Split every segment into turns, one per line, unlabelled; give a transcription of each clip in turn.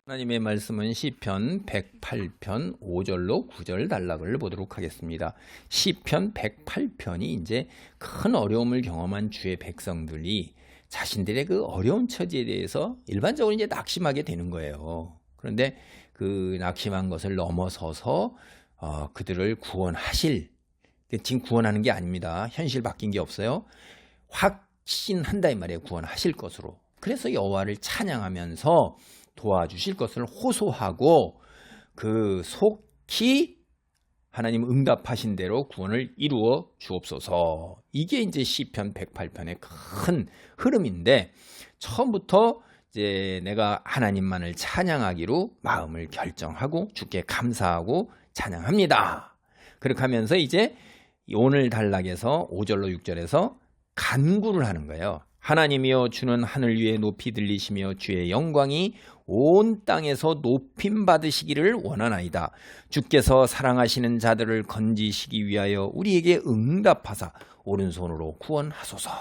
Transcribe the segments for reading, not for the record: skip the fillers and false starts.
하나님의 말씀은 시편 108편 5절로 9절 단락을 보도록 하겠습니다. 시편 108편이 이제 큰 어려움을 경험한 주의 백성들이 자신들의 그 어려운 처지에 대해서 일반적으로 이제 낙심하게 되는 거예요. 그런데 그 낙심한 것을 넘어서서 그들을 구원하실, 지금 구원하는 게 아닙니다. 현실 바뀐 게 없어요. 확신한다 이 말이에요. 구원하실 것으로. 그래서 여호와를 찬양하면서 도와주실 것을 호소하고 그 속히 하나님 응답하신 대로 구원을 이루어 주옵소서. 이게 이제 시편 108편의 큰 흐름인데, 처음부터 이제 내가 하나님만을 찬양하기로 마음을 결정하고 주께 감사하고 찬양합니다. 그렇게 하면서 이제 오늘 단락에서 5절로 6절에서 간구를 하는 거예요. 하나님이여, 주는 하늘 위에 높이 들리시며 주의 영광이 온 땅에서 높임 받으시기를 원하나이다. 주께서 사랑하시는 자들을 건지시기 위하여 우리에게 응답하사 오른손으로 구원하소서.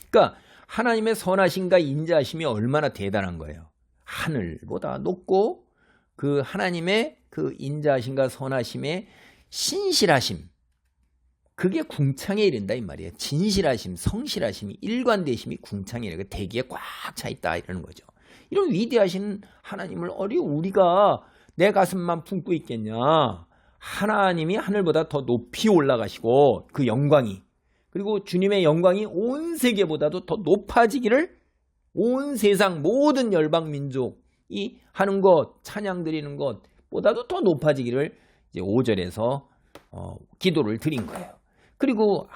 그러니까 하나님의 선하심과 인자하심이 얼마나 대단한 거예요. 하늘보다 높고 그 하나님의 그 인자하심과 선하심의 신실하심, 그게 궁창에 이른다 이 말이에요. 진실하심, 성실하심이, 일관되심이 궁창에 이르고 대기에 꽉 차 있다 이러는 거죠. 이런 위대하신 하나님을 우리가 내 가슴만 품고 있겠냐. 하나님이 하늘보다 더 높이 올라가시고 그 영광이, 그리고 주님의 영광이 온 세계보다도 더 높아지기를, 온 세상 모든 열방 민족이 하는 것, 찬양 드리는 것보다도 더 높아지기를 이제 5절에서 기도를 드린 거예요. 그리고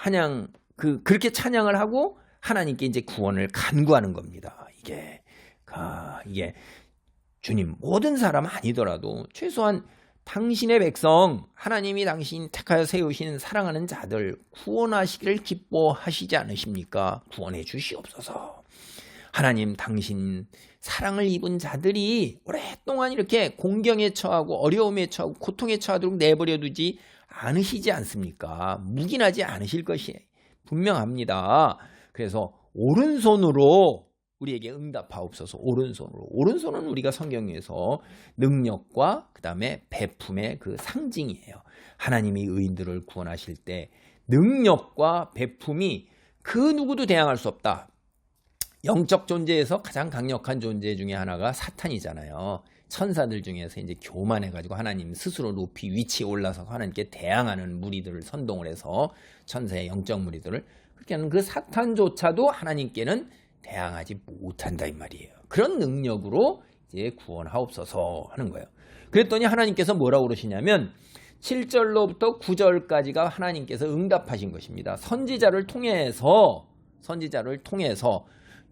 그렇게 찬양을 하고 하나님께 이제 구원을 간구하는 겁니다. 이게 주님, 모든 사람 아니더라도 최소한 당신의 백성, 하나님이 당신 택하여 세우신 사랑하는 자들 구원하시기를 기뻐하시지 않으십니까? 구원해 주시옵소서. 하나님, 당신 사랑을 입은 자들이 오랫동안 이렇게 공경에 처하고 어려움에 처하고 고통에 처하도록 내버려 두지 않으시지 않습니까? 묵인하지 않으실 것이 분명합니다. 그래서 오른손으로 우리에게 응답하옵소서. 오른손은 우리가 성경에서 능력과 그 다음에 베품의 그 상징이에요. 하나님이 의인들을 구원하실 때 능력과 베품이 그 누구도 대항할 수 없다. 영적 존재에서 가장 강력한 존재 중에 하나가 사탄이잖아요. 천사들 중에서 이제 교만해가지고 하나님 스스로 높이 위치에 올라서 하나님께 대항하는 무리들을 선동을 해서, 천사의 영적 무리들을, 그렇게 하는 그 사탄조차도 하나님께는 대항하지 못한다 이 말이에요. 그런 능력으로 이제 구원하옵소서 하는 거예요. 그랬더니 하나님께서 뭐라고 그러시냐면 7절로부터 9절까지가 하나님께서 응답하신 것입니다. 선지자를 통해서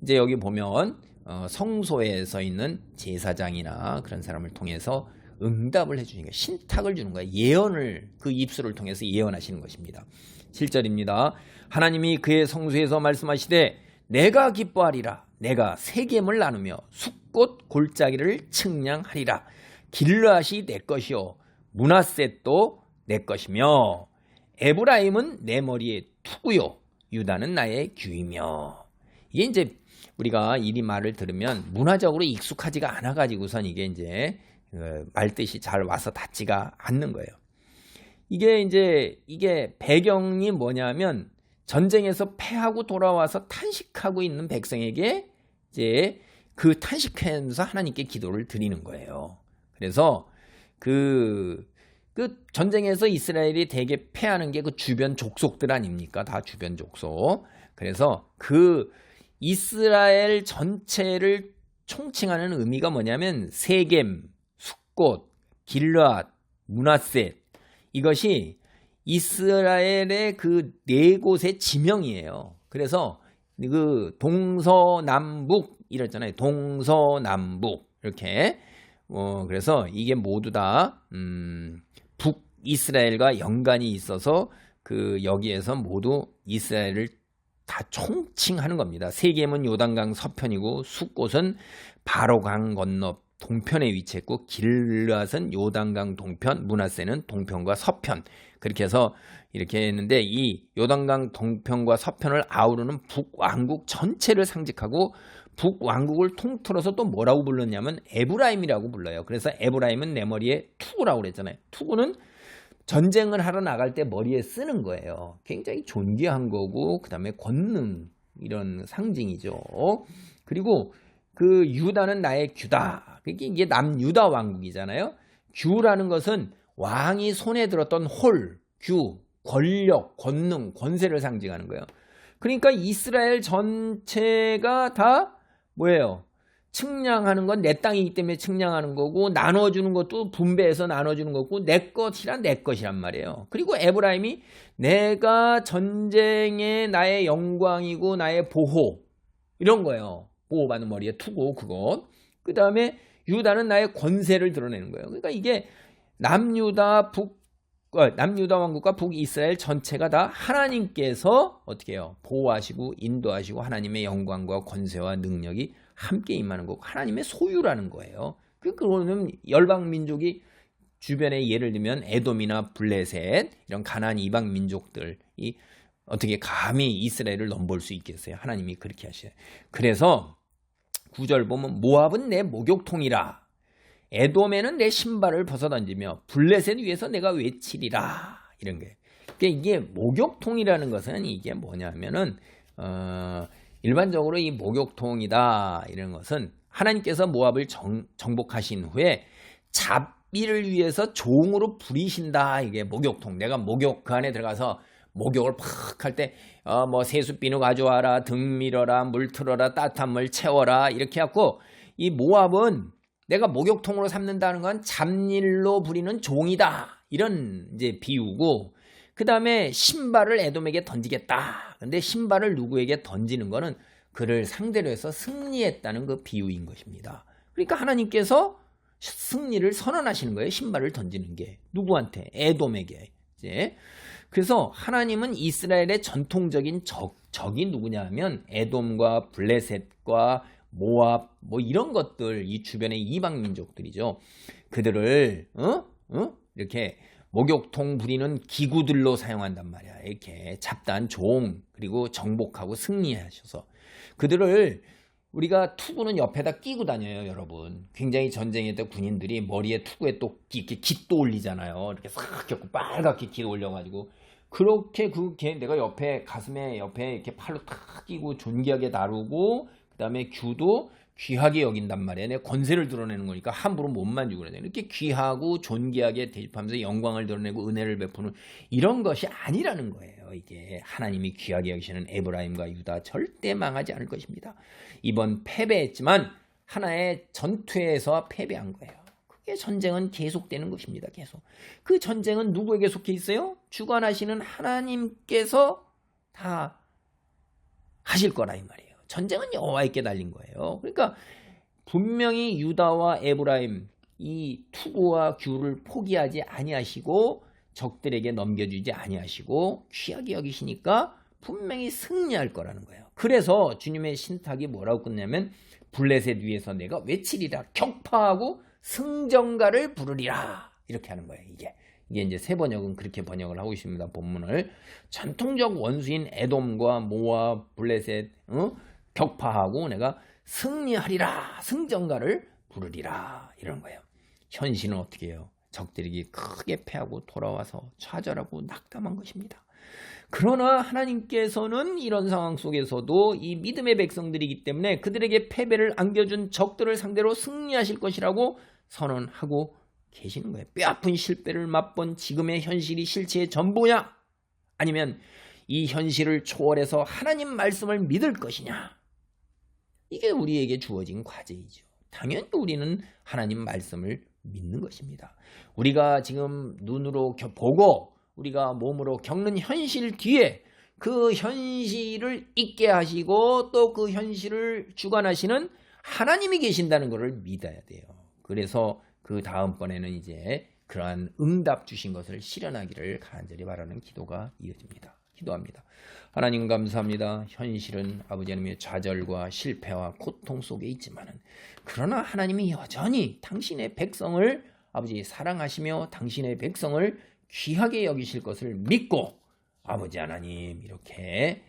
이제 여기 보면 성소에 서 있는 제사장이나 그런 사람을 통해서 응답을 해주는 거예요. 신탁을 주는 거예요. 예언을 그 입술을 통해서 예언하시는 것입니다. 7절입니다. 하나님이 그의 성소에서 말씀하시되 내가 기뻐하리라. 내가 세겜을 나누며 숫꽃 골짜기를 측량하리라. 길르앗이 내 것이요 므낫셋도 내 것이며 에브라임은 내 머리에 투구요 유다는 나의 규이며. 이게 이제 우리가 이 말을 들으면 문화적으로 익숙하지가 않아가지고선 이게 이제 말뜻이 잘 와서 닿지가 않는 거예요. 이게 배경이 뭐냐면 전쟁에서 패하고 돌아와서 탄식하고 있는 백성에게 이제 그 탄식하면서 하나님께 기도를 드리는 거예요. 그래서 그 전쟁에서 이스라엘이 대개 패하는 게 그 주변 족속들 아닙니까? 다 주변 족속. 그래서 그 이스라엘 전체를 총칭하는 의미가 뭐냐면 세겜, 숫꽃, 길르앗, 므낫셋, 이것이 이스라엘의 그 네 곳의 지명이에요. 그래서 그 동서남북 이랬잖아요. 동서남북 이렇게. 그래서 이게 모두 다 북이스라엘과 연관이 있어서 그 여기에서 모두 이스라엘을 다 총칭하는 겁니다. 세겜은 요단강 서편이고 숫꽃은 바로강 건너 동편에 위치했고 길앗은 요단강 동편, 므낫세는 동편과 서편. 그렇게 해서 이렇게 했는데 이 요단강 동편과 서편을 아우르는 북왕국 전체를 상징하고 북왕국을 통틀어서 또 뭐라고 불렀냐면 에브라임이라고 불러요. 그래서 에브라임은 내 머리에 투구라고 그랬잖아요. 투구는 전쟁을 하러 나갈 때 머리에 쓰는 거예요. 굉장히 존귀한 거고 그 다음에 권능 이런 상징이죠. 그리고 그 유다는 나의 규다. 이게 남유다 왕국이잖아요. 규라는 것은 왕이 손에 들었던 홀, 규, 권력, 권능, 권세를 상징하는 거예요. 그러니까 이스라엘 전체가 다 뭐예요? 측량하는 건 내 땅이기 때문에 측량하는 거고 나눠주는 것도 분배해서 나눠주는 거고 내 것이란 말이에요. 그리고 에브라임이 내가 전쟁에 나의 영광이고 나의 보호 이런 거예요. 보호받는 머리에 투고 그것. 그 다음에 유다는 나의 권세를 드러내는 거예요. 그러니까 이게 남유다 왕국과 북이스라엘 전체가 다 하나님께서 어떻게 해요? 보호하시고 인도하시고 하나님의 영광과 권세와 능력이 함께 임하는 거고 하나님의 소유라는 거예요. 그거는 열방 민족이 주변에 예를 들면 에돔이나 블레셋 이런 가나안 이방 민족들이 어떻게 감히 이스라엘을 넘볼 수 있겠어요? 하나님이 그렇게 하셔요. 그래서 9절 보면 모압은 내 목욕통이라 에돔에는 내 신발을 벗어던지며 블레셋 위에서 내가 외치리라 이런 거예요. 그러니까 이게 목욕통이라는 것은 이게 뭐냐면은 일반적으로 이 목욕통이다 이런 것은 하나님께서 모압을 정복하신 후에 잡비를 위해서 종으로 부리신다. 이게 목욕통. 내가 목욕 그 안에 들어가서 목욕을 팍 할 때 뭐 세숫비누 가져와라, 등 밀어라, 물 틀어라, 따뜻한 물 채워라 이렇게 해갖고 이 모압은 내가 목욕통으로 삼는다는 건 잡일로 부리는 종이다. 이런 이제 비유고 그 다음에 신발을 에돔에게 던지겠다. 근데 신발을 누구에게 던지는 거는 그를 상대로 해서 승리했다는 그 비유인 것입니다. 그러니까 하나님께서 승리를 선언하시는 거예요. 신발을 던지는 게. 누구한테? 에돔에게. 이제. 그래서 하나님은 이스라엘의 전통적인 적이 누구냐 하면 에돔과 블레셋과 모압 뭐 이런 것들 이 주변의 이방 민족들이죠. 그들을 이렇게 목욕통 부리는 기구들로 사용한단 말이야. 이렇게 잡다한 종 그리고 정복하고 승리하셔서 그들을 우리가 투구는 옆에다 끼고 다녀요, 여러분. 굉장히 전쟁에 때 군인들이 머리에 투구에 또 이렇게 깃도 올리잖아요. 이렇게 싹 겹고 빨갛게 깃 올려가지고 그렇게 내가 옆에 가슴에 옆에 이렇게 팔로 탁 끼고 존귀하게 다루고 그 다음에 규도 귀하게 여긴단 말이에요. 내가 권세를 드러내는 거니까 함부로 못 만지고 그래야 돼. 이렇게 귀하고 존귀하게 대접하면서 영광을 드러내고 은혜를 베푸는 이런 것이 아니라는 거예요. 이게 하나님이 귀하게 여기시는 에브라임과 유다 절대 망하지 않을 것입니다. 이번 패배했지만 하나의 전투에서 패배한 거예요. 그게 전쟁은 계속되는 것입니다. 계속. 그 전쟁은 누구에게 속해 있어요? 주관하시는 하나님께서 다 하실 거라 이 말이에요. 전쟁은 여호와께 달린 거예요. 그러니까 분명히 유다와 에브라임 이 투구와 규를 포기하지 아니하시고 적들에게 넘겨주지 아니하시고 귀하게 여기시니까 분명히 승리할 거라는 거예요. 그래서 주님의 신탁이 뭐라고 끝냐면 블레셋 위에서 내가 외치리라 격파하고 승전가를 부르리라 이렇게 하는 거예요. 이게 이제 새 번역은 그렇게 번역을 하고 있습니다. 본문을 전통적 원수인 에돔과 모압, 블레셋 격파하고 내가 승리하리라 승전가를 부르리라 이런 거예요. 현실은 어떻게 해요? 적들에게 크게 패하고 돌아와서 좌절하고 낙담한 것입니다. 그러나 하나님께서는 이런 상황 속에서도 이 믿음의 백성들이기 때문에 그들에게 패배를 안겨준 적들을 상대로 승리하실 것이라고 선언하고 계시는 거예요. 뼈아픈 실패를 맛본 지금의 현실이 실체의 전부냐? 아니면 이 현실을 초월해서 하나님 말씀을 믿을 것이냐? 이게 우리에게 주어진 과제이죠. 당연히 우리는 하나님 말씀을 믿는 것입니다. 우리가 지금 눈으로 보고 우리가 몸으로 겪는 현실 뒤에 그 현실을 있게 하시고 또 그 현실을 주관하시는 하나님이 계신다는 것을 믿어야 돼요. 그래서 그 다음번에는 이제 그러한 응답 주신 것을 실현하기를 간절히 바라는 기도가 이어집니다. 기도합니다. 하나님 감사합니다. 현실은 아버지 하나님의 좌절과 실패와 고통 속에 있지만은 그러나 하나님이 여전히 당신의 백성을 아버지 사랑하시며 당신의 백성을 귀하게 여기실 것을 믿고 아버지 하나님 이렇게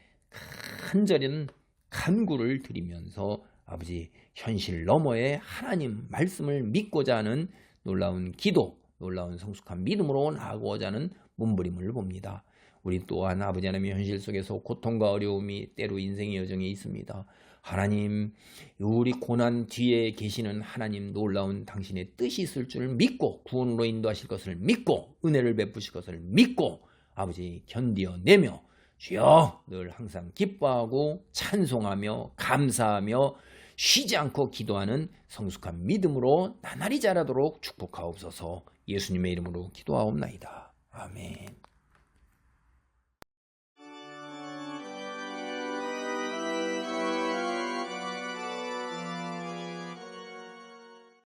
간절한 간구를 드리면서 아버지 현실 너머의 하나님 말씀을 믿고자 하는 놀라운 기도, 놀라운 성숙한 믿음으로 나아가고자 하는 몸부림을 봅니다. 우리 또한 아버지 하나님의 현실 속에서 고통과 어려움이 때로 인생의 여정에 있습니다. 하나님, 우리 고난 뒤에 계시는 하나님 놀라운 당신의 뜻이 있을 줄을 믿고 구원으로 인도하실 것을 믿고 은혜를 베푸실 것을 믿고 아버지 견디어내며 주여 늘 항상 기뻐하고 찬송하며 감사하며 쉬지 않고 기도하는 성숙한 믿음으로 나날이 자라도록 축복하옵소서. 예수님의 이름으로 기도하옵나이다. 아멘.